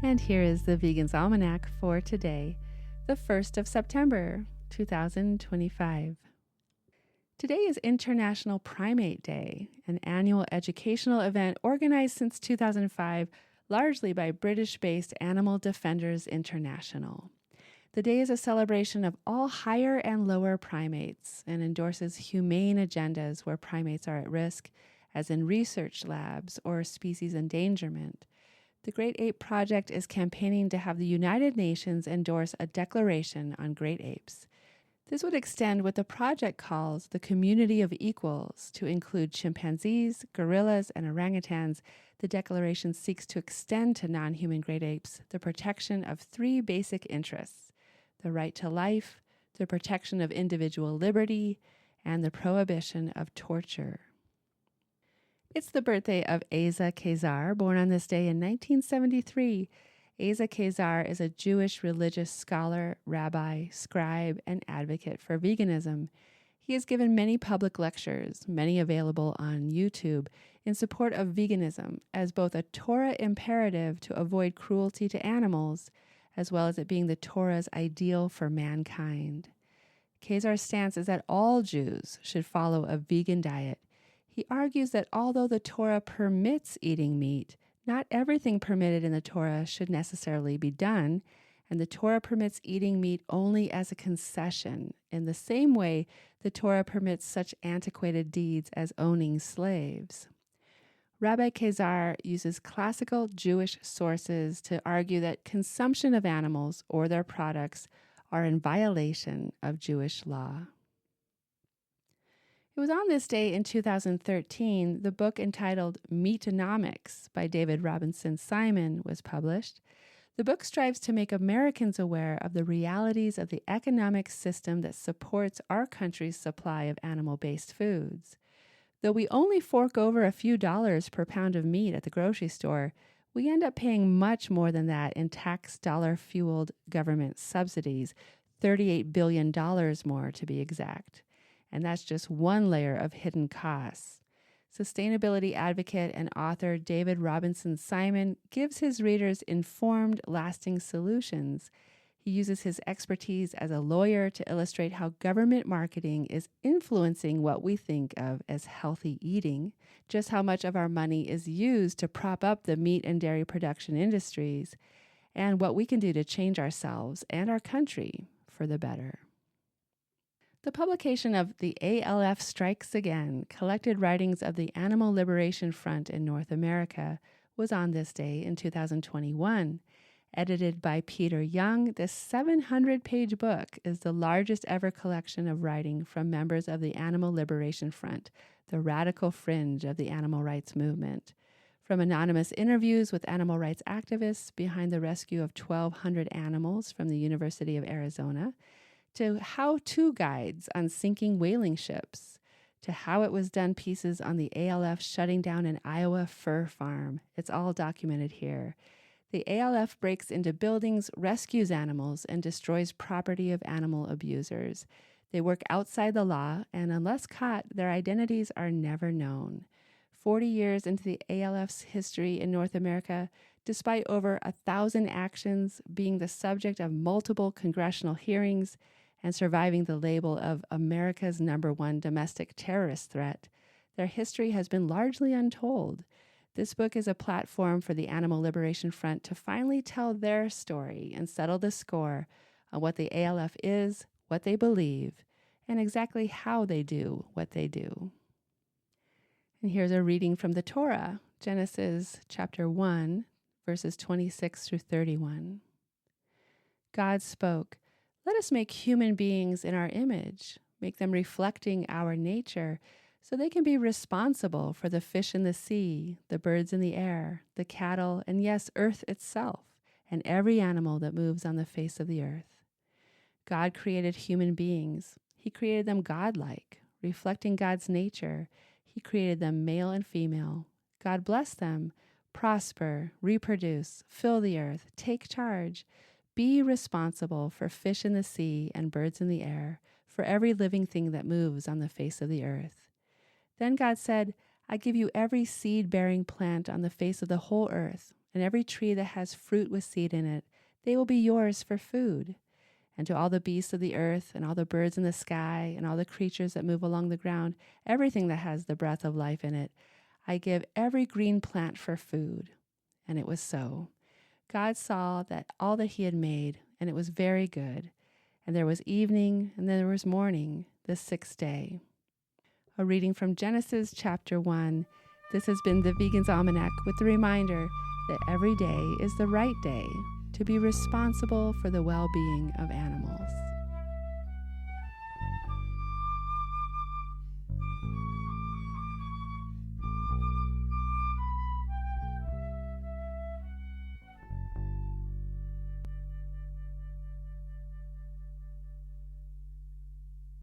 And here is the Vegan's Almanac for today, the 1st of September, 2025. Today is International Primate Day, an annual educational event organized since 2005, largely by British-based Animal Defenders International. The day is a celebration of all higher and lower primates and endorses humane agendas where primates are at risk, as in research labs or species endangerment. The Great Ape Project is campaigning to have the United Nations endorse a declaration on great apes. This would extend what the project calls the community of equals to include chimpanzees, gorillas, and orangutans. The declaration seeks to extend to non-human great apes the protection of three basic interests: the right to life, the protection of individual liberty, and the prohibition of torture. It's the birthday of Asa Keisar, born on this day in 1973. Asa Keisar is a Jewish religious scholar, rabbi, scribe, and advocate for veganism. He has given many public lectures, many available on YouTube, in support of veganism as both a Torah imperative to avoid cruelty to animals, as well as it being the Torah's ideal for mankind. Keisar's stance is that all Jews should follow a vegan diet. He argues that although the Torah permits eating meat, not everything permitted in the Torah should necessarily be done, and the Torah permits eating meat only as a concession, in the same way the Torah permits such antiquated deeds as owning slaves. Rabbi Keisar uses classical Jewish sources to argue that consumption of animals or their products are in violation of Jewish law. It was on this day in 2013 the book entitled Meatonomics by David Robinson Simon was published. The book strives to make Americans aware of the realities of the economic system that supports our country's supply of animal-based foods. Though we only fork over a few dollars per pound of meat at the grocery store, we end up paying much more than that in tax dollar-fueled government subsidies, $38 billion more to be exact. And that's just one layer of hidden costs. Sustainability advocate and author David Robinson Simon gives his readers informed, lasting solutions. He uses his expertise as a lawyer to illustrate how government marketing is influencing what we think of as healthy eating, just how much of our money is used to prop up the meat and dairy production industries, and what we can do to change ourselves and our country for the better. The publication of the A.L.F. Strikes Again, collected writings of the Animal Liberation Front in North America, was on this day in 2021. Edited by Peter Young, this 700-page book is the largest ever collection of writing from members of the Animal Liberation Front, the radical fringe of the animal rights movement. From anonymous interviews with animal rights activists behind the rescue of 1,200 animals from the University of Arizona, to how-to guides on sinking whaling ships, to how it was done pieces on the A.L.F. shutting down an Iowa fur farm. It's all documented here. The A.L.F. breaks into buildings, rescues animals, and destroys property of animal abusers. They work outside the law, and unless caught, their identities are never known. 40 years into the A.L.F.'s history in North America, despite over 1,000 actions, being the subject of multiple congressional hearings, and surviving the label of America's #1 domestic terrorist threat, their history has been largely untold. This book is a platform for the Animal Liberation Front to finally tell their story and settle the score on what the A.L.F. is, what they believe, and exactly how they do what they do. And here's a reading from the Torah, Genesis chapter 1, verses 26 through 31. God spoke, "Let us make human beings in our image, make them reflecting our nature, so they can be responsible for the fish in the sea, the birds in the air, the cattle, and yes, earth itself, and every animal that moves on the face of the earth." God created human beings. He created them godlike, reflecting God's nature. He created them male and female. God blessed them. Prosper, reproduce, fill the earth, take charge. Be responsible for fish in the sea and birds in the air, for every living thing that moves on the face of the earth. Then God said, "I give you every seed-bearing plant on the face of the whole earth, and every tree that has fruit with seed in it, they will be yours for food. And to all the beasts of the earth, and all the birds in the sky, and all the creatures that move along the ground, everything that has the breath of life in it, I give every green plant for food. And it was so. God saw that all that he had made, and it was very good. And there was evening, and then there was morning, the sixth day. A reading from Genesis chapter 1. This has been the Vegan's Almanac with the reminder that every day is the right day to be responsible for the well-being of animals.